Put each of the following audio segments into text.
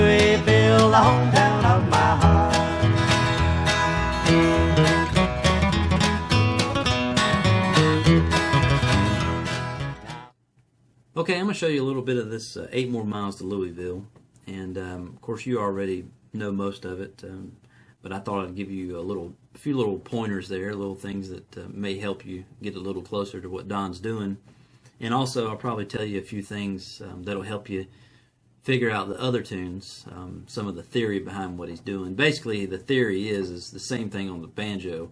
Louisville, the hometown of my heart. Okay, I'm going to show you a little bit of this 8 More Miles to Louisville, and of course you already know most of it, but I thought I'd give you a few little pointers there, little things that may help you get a little closer to what Don's doing, and also I'll probably tell you a few things that'll help you figure out the other tunes, some of the theory behind what he's doing. Basically, the theory is the same thing on the banjo.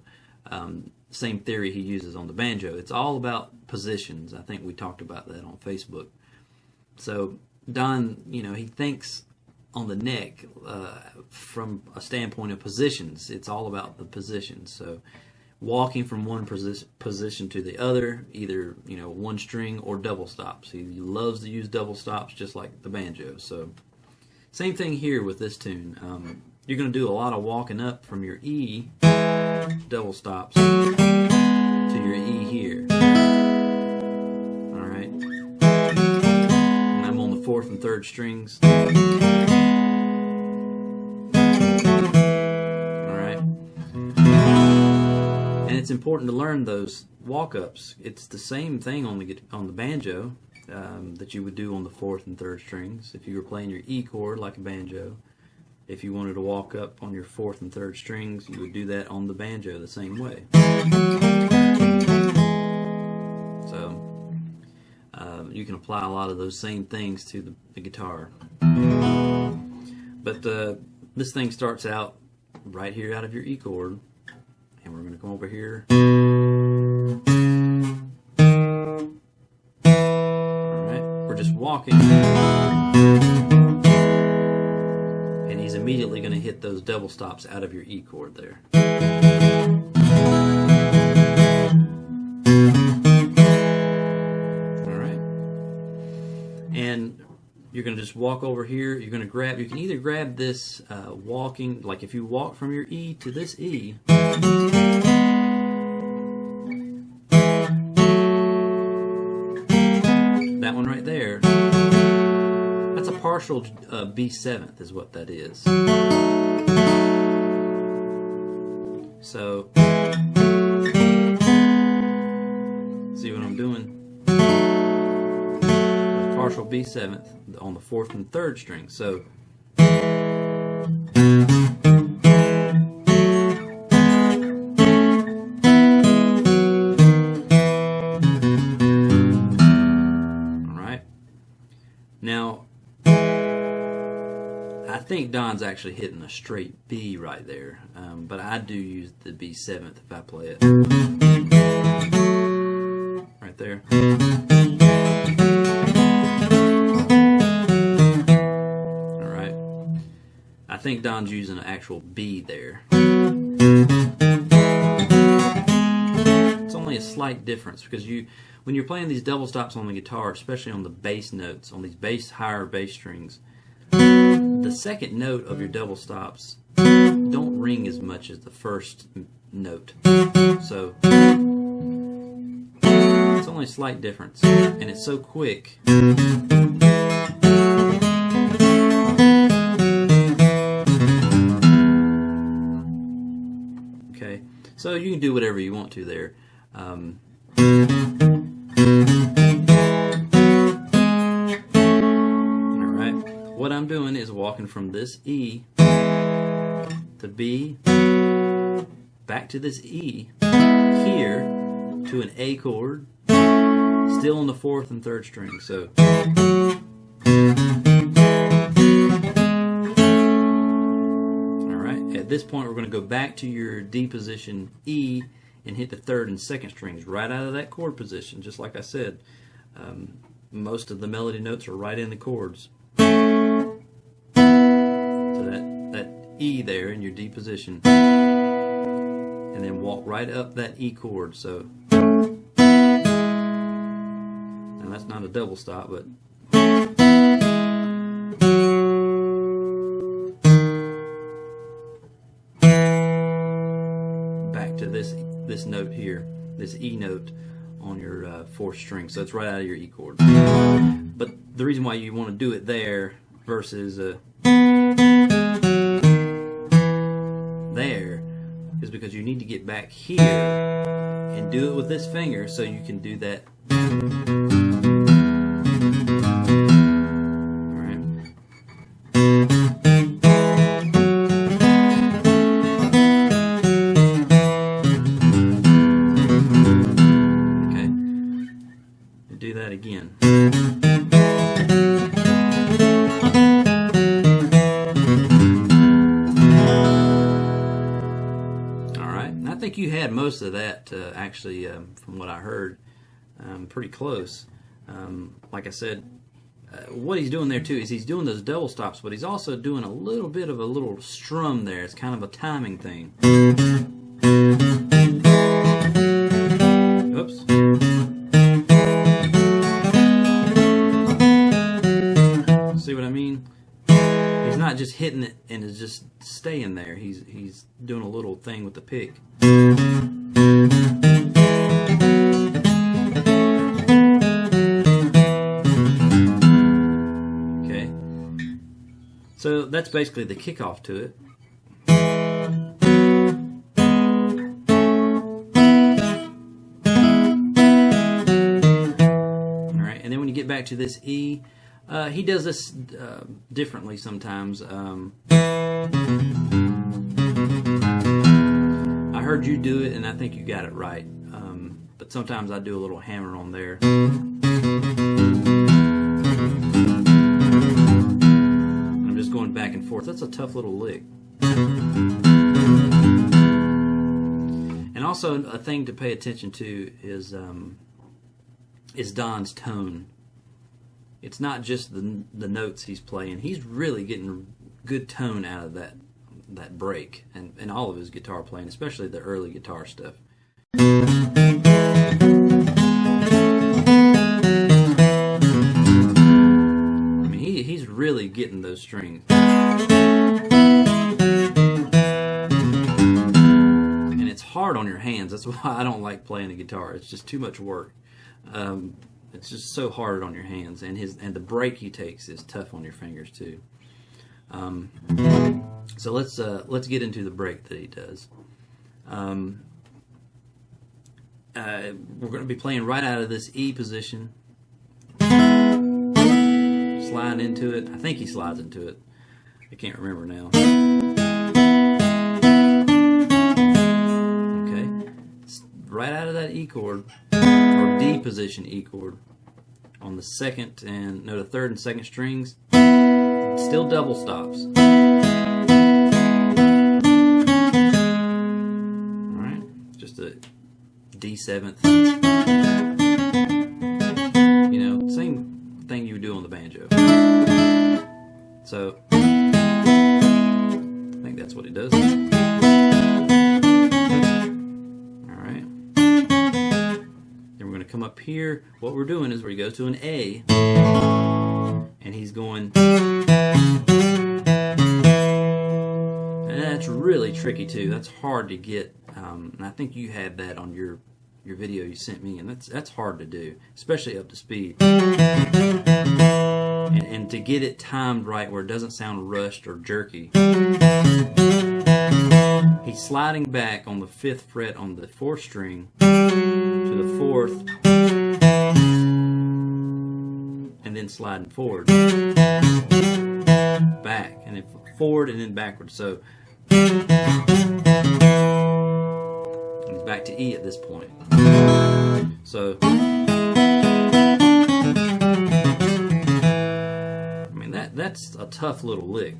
Same theory he uses on the banjo. It's all about positions. I think we talked about that on Facebook. So Don, he thinks on the neck from a standpoint of positions. It's all about the positions. So walking from one position to the other, either one string or double stops. He loves to use double stops just like the banjo. So same thing here with this tune. You're going to do a lot of walking up from your E, double stops, to your E here. Alright. And I'm on the 4th and 3rd strings. Alright. And it's important to learn those walk-ups. It's the same thing on the banjo that you would do on the 4th and 3rd strings. If you were playing your E chord like a banjo, if you wanted to walk up on your 4th and 3rd strings, you would do that on the banjo the same way. So you can apply a lot of those same things to the guitar. But this thing starts out right here out of your E chord, and we're going to come over here. Alright, we're just walking. He's immediately going to hit those double stops out of your E chord there. Alright. And you're going to just walk over here. You're going to you can either grab this walking, like if you walk from your E to this E, that one right there, that's a partial B7th is what that is. So, see what I'm doing? Partial B7th on the 4th and 3rd string. So, alright. Now, I think Don's actually hitting a straight B right there, but I do use the B7th if I play it. Right there. Alright. I think Don's using an actual B there. It's only a slight difference because when you're playing these double stops on the guitar, especially on the bass notes, on these higher bass strings, the second note of your double stops don't ring as much as the first note. So it's only a slight difference, and it's so quick. Okay, so you can do whatever you want to there. What I'm doing is walking from this E to B, back to this E, here to an A chord, still on the 4th and 3rd string. So, alright, at this point we're going to go back to your D position E and hit the 3rd and 2nd strings right out of that chord position, just like I said. Most of the melody notes are right in the chords. That E there in your D position, and then walk right up that E chord. So now that's not a double stop, but back to this note here, this E note on your 4th string. So it's right out of your E chord. But the reason why you want to do it there versus because you need to get back here and do it with this finger so you can do that. Do that again. Alright, and I think you had most of that actually, from what I heard, pretty close. Like I said, what he's doing there too is he's doing those double stops, but he's also doing a little bit of a little strum there. It's kind of a timing thing. Oops. See what I mean? He's not just hitting it and is just staying there. He's doing a little thing with the pick. Okay. So that's basically the kickoff to it. Alright, and then when you get back to this E, he does this differently sometimes. I heard you do it, and I think you got it right. But sometimes I do a little hammer on there. I'm just going back and forth. That's a tough little lick. And also a thing to pay attention to is Don's tone. It's not just the notes he's playing. He's really getting good tone out of that break and all of his guitar playing, especially the early guitar stuff. I mean, he's really getting those strings. And it's hard on your hands. That's why I don't like playing the guitar. It's just too much work. It's just so hard on your hands, and the break he takes is tough on your fingers too. So let's get into the break that he does. We're going to be playing right out of this E position, slide into it. I think he slides into it. I can't remember now. Okay, right out of that E chord, or D position E chord, on the second and the third and second strings, still double stops. All right, just a D7th. You know, same thing you would do on the banjo. So I think that's what it does. Come up here. What we're doing is where he goes to an A, and he's going, and that's really tricky too. That's hard to get, and I think you had that on your video you sent me, and that's hard to do, especially up to speed. And to get it timed right where it doesn't sound rushed or jerky. He's sliding back on the 5th fret on the 4th string to the 4th, and then sliding forward, back, and then forward and then backwards. So he's back to E at this point. So I mean that's a tough little lick.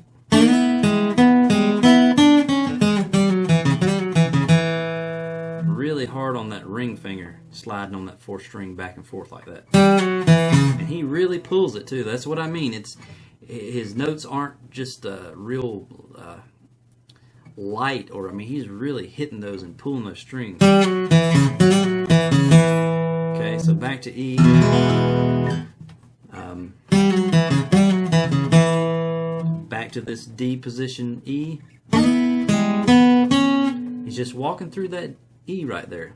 Really hard on that ring finger, sliding on that 4th string back and forth like that. And he really pulls it too. That's what I mean. It's his notes aren't just real light, or I mean, he's really hitting those and pulling those strings. Okay, so back to E. Back to this D position E. He's just walking through that E right there.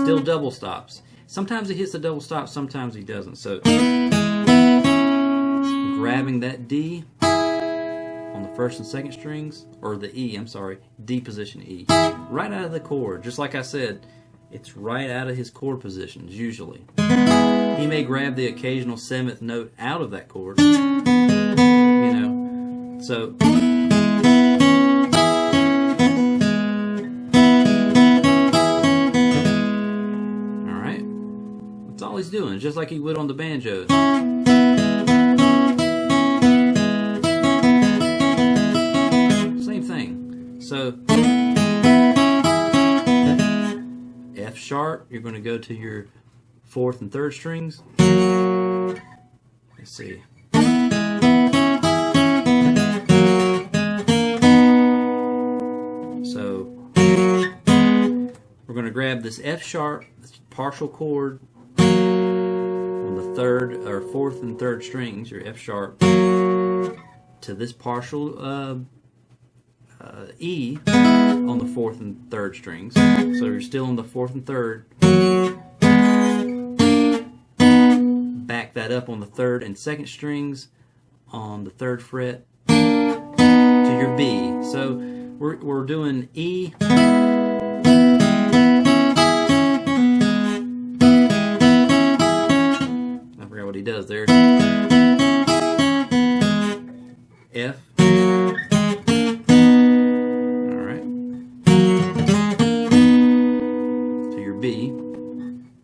Still double stops. Sometimes he hits the double stop, sometimes he doesn't. So grabbing that D, on the first and second strings, or the E, I'm sorry, D position E. Right out of the chord. Just like I said, it's right out of his chord positions, usually. He may grab the occasional 7th note out of that chord, you know, so. Alright, that's all he's doing, just like he would on the banjo. Same thing. So, F sharp, you're going to go to your 4th and 3rd strings. Let's see. So we're going to grab this F sharp, this partial chord on the 3rd or 4th and 3rd strings, your F sharp, to this partial E on the 4th and 3rd strings. So you're still on the 4th and 3rd. Back that up on the 3rd and 2nd strings on the 3rd fret to your B. So we're doing E, I forgot what he does there. F. B,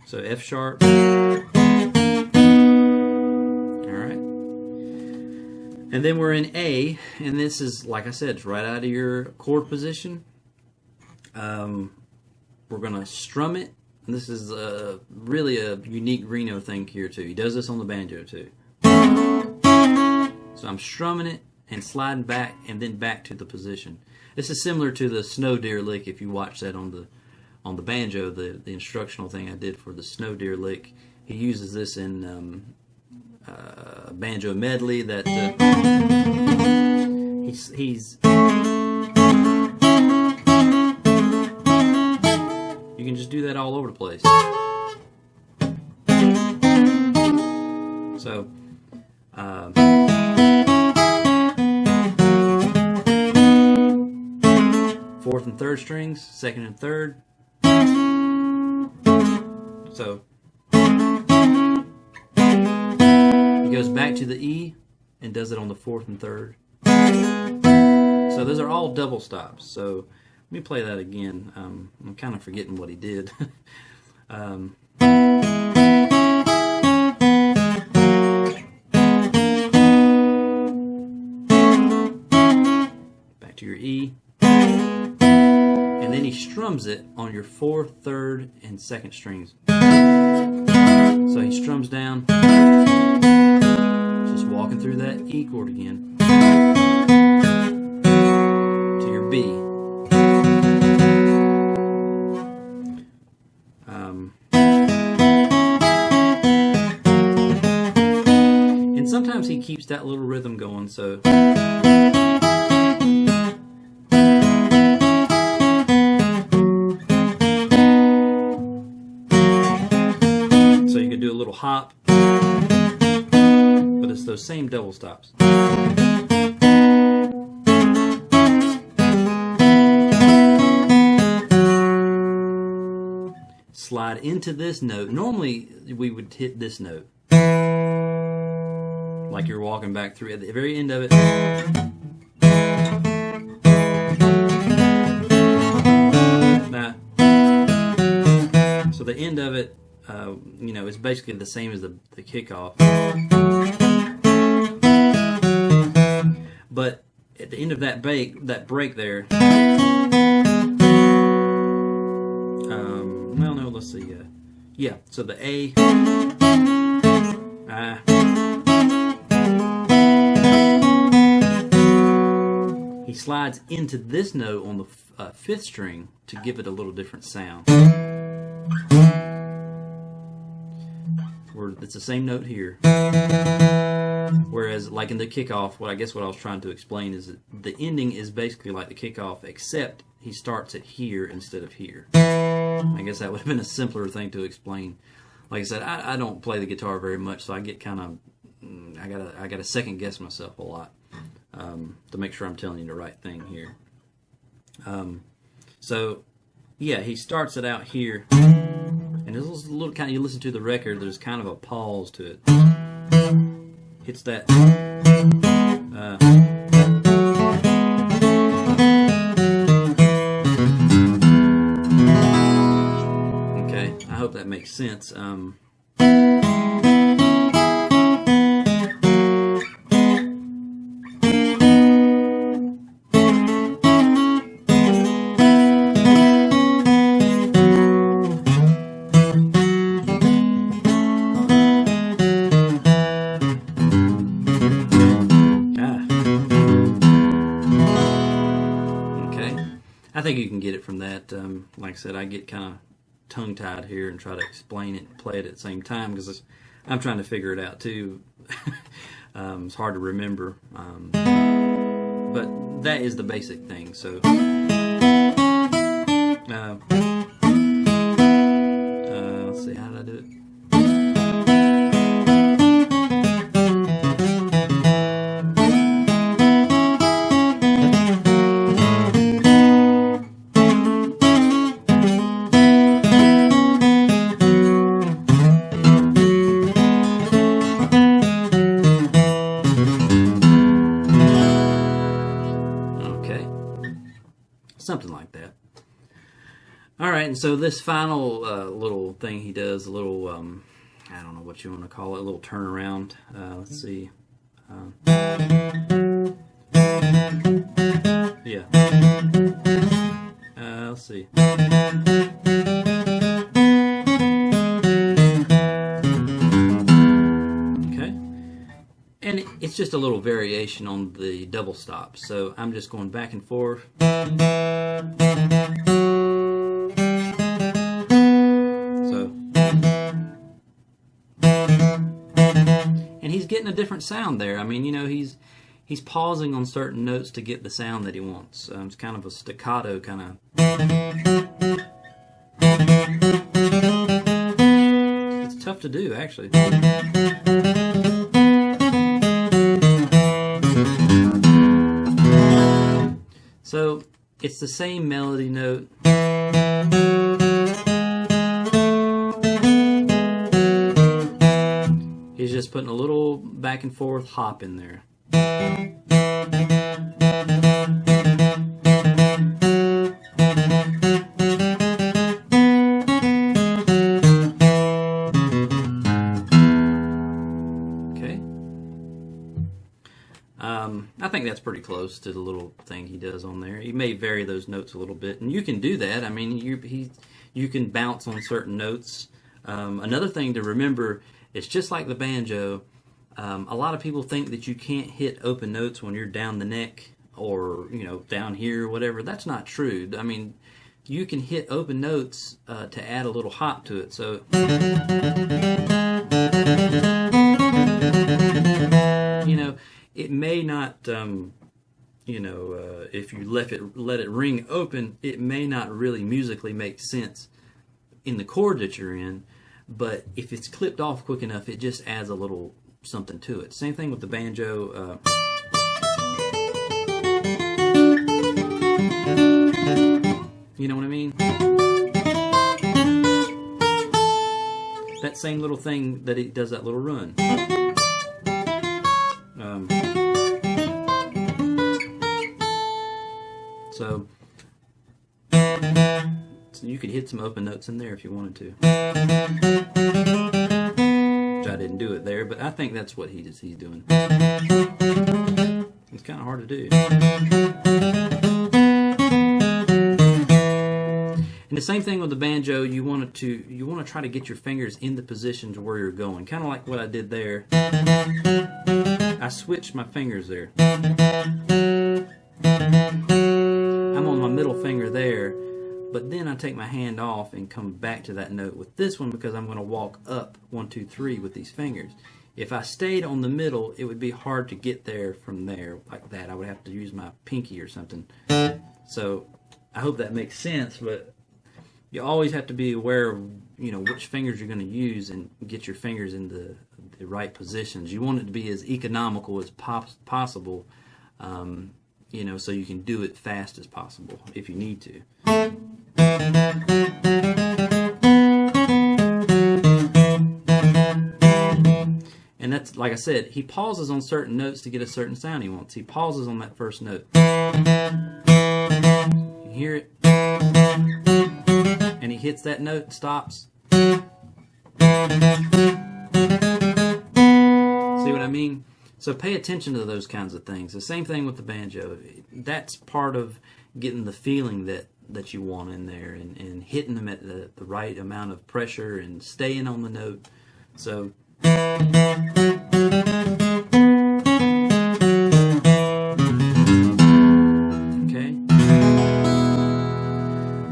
so F sharp. Alright. And then we're in A, and this is, like I said, it's right out of your chord position. We're going to strum it. And this is really a unique Reno thing here, too. He does this on the banjo, too. So I'm strumming it and sliding back and then back to the position. This is similar to the snow deer lick if you watch that on the banjo, the instructional thing I did for the snow deer lick. He uses this in a banjo medley that he's you can just do that all over the place. So 4th and 3rd strings, 2nd and 3rd. So he goes back to the E and does it on the 4th and 3rd. So those are all double stops. So let me play that again. I'm kind of forgetting what he did. Back to your E. And then he strums it on your 4th, 3rd, and 2nd strings. So he strums down, just walking through that E chord again, to your B. And sometimes he keeps that little rhythm going, so. Do a little hop, but it's those same double stops. Slide into this note. Normally we would hit this note like you're walking back through at the very end of it. Now, so the end of it, you know, it's basically the same as the kickoff. But at the end of that break there, well, no, let's see. Yeah, so the A, he slides into this note on the 5th string to give it a little different sound. It's the same note here. Whereas, like in the kickoff, what I was trying to explain is that the ending is basically like the kickoff, except he starts it here instead of here. I guess that would have been a simpler thing to explain. Like I said, I don't play the guitar very much, so I get kind of, I gotta second guess myself a lot. to make sure I'm telling you the right thing here. So yeah, he starts it out here, and there's a little kind of, you listen to the record, there's kind of a pause to it. Hits that. Okay, I hope that makes sense. I think you can get it from that. Like I said, I get kind of tongue-tied here and try to explain it and play it at the same time because I'm trying to figure it out too. It's hard to remember, but that is the basic thing. So let's see, how did I do it? Something like that. All right, and so this final little thing he does, a little, I don't know what you want to call it, a little turnaround. Let's see. Yeah. Let's see. Okay. And it's just a little variation on the double stop. So I'm just going back and forth. And he's getting a different sound there. I mean, you know, he's pausing on certain notes to get the sound that he wants. It's kind of a staccato kind of. It's tough to do, actually. So it's the same melody note. He's just putting a little back and forth hop in there. Okay. I think that's pretty close to the little thing he does on there. He may vary those notes a little bit, and you can do that. I mean, you can bounce on certain notes. Another thing to remember, it's just like the banjo. A lot of people think that you can't hit open notes when you're down the neck or, you know, down here or whatever. That's not true. I mean, you can hit open notes to add a little hop to it. So, you know, it may not, you know, if you let it ring open, it may not really musically make sense in the chord that you're in. But if it's clipped off quick enough, it just adds a little something to it. Same thing with the banjo. You know what I mean? That same little thing that it does that little run. So you could hit some open notes in there if you wanted to. Which I didn't do it there, but I think that's what he's doing. It's kind of hard to do. And the same thing with the banjo. You want to try to get your fingers in the positions where you're going. Kind of like what I did there. I switched my fingers there. I'm on my middle finger there. But then I take my hand off and come back to that note with this one because I'm going to walk up 1, 2, 3 with these fingers. If I stayed on the middle, it would be hard to get there from there like that. I would have to use my pinky or something. So I hope that makes sense, but you always have to be aware of, you know, which fingers you're going to use and get your fingers in the right positions. You want it to be as economical as possible. You know, so you can do it fast as possible if you need to. And that's, like I said, he pauses on certain notes to get a certain sound he wants. He pauses on that first note. You hear it? And he hits that note and stops. See what I mean? So pay attention to those kinds of things. The same thing with the banjo. That's part of getting the feeling that you want in there, and hitting them at the right amount of pressure and staying on the note. So okay.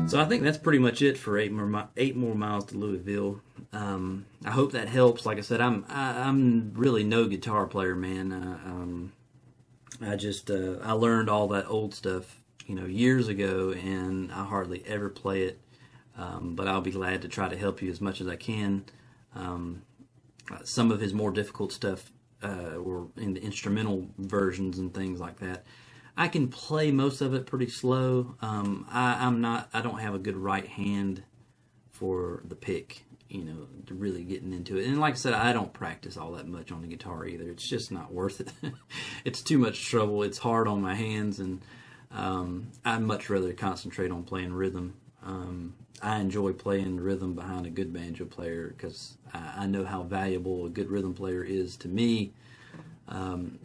So I think that's pretty much it for eight more miles to Louisville. I hope that helps. Like I said, I'm really no guitar player, man. I learned all that old stuff, you know, years ago, and I hardly ever play it. But I'll be glad to try to help you as much as I can. Some of his more difficult stuff were in the instrumental versions and things like that. I can play most of it pretty slow. I don't have a good right hand for the pick, you know, to really getting into it. And like I said, I don't practice all that much on the guitar either. It's just not worth it. It's too much trouble. It's hard on my hands, and I'd much rather concentrate on playing rhythm. I enjoy playing rhythm behind a good banjo player because I know how valuable a good rhythm player is to me.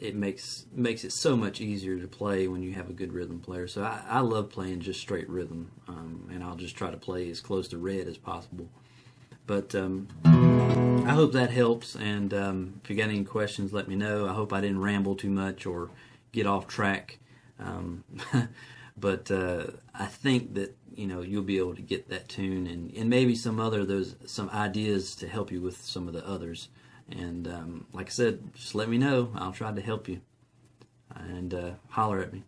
It makes it so much easier to play when you have a good rhythm player. So I love playing just straight rhythm, and I'll just try to play as close to red as possible. But I hope that helps, and if you got any questions, let me know. I hope I didn't ramble too much or get off track. But I think that, you know, you'll be able to get that tune, and maybe some ideas to help you with some of the others. And like I said, just let me know. I'll try to help you. And holler at me.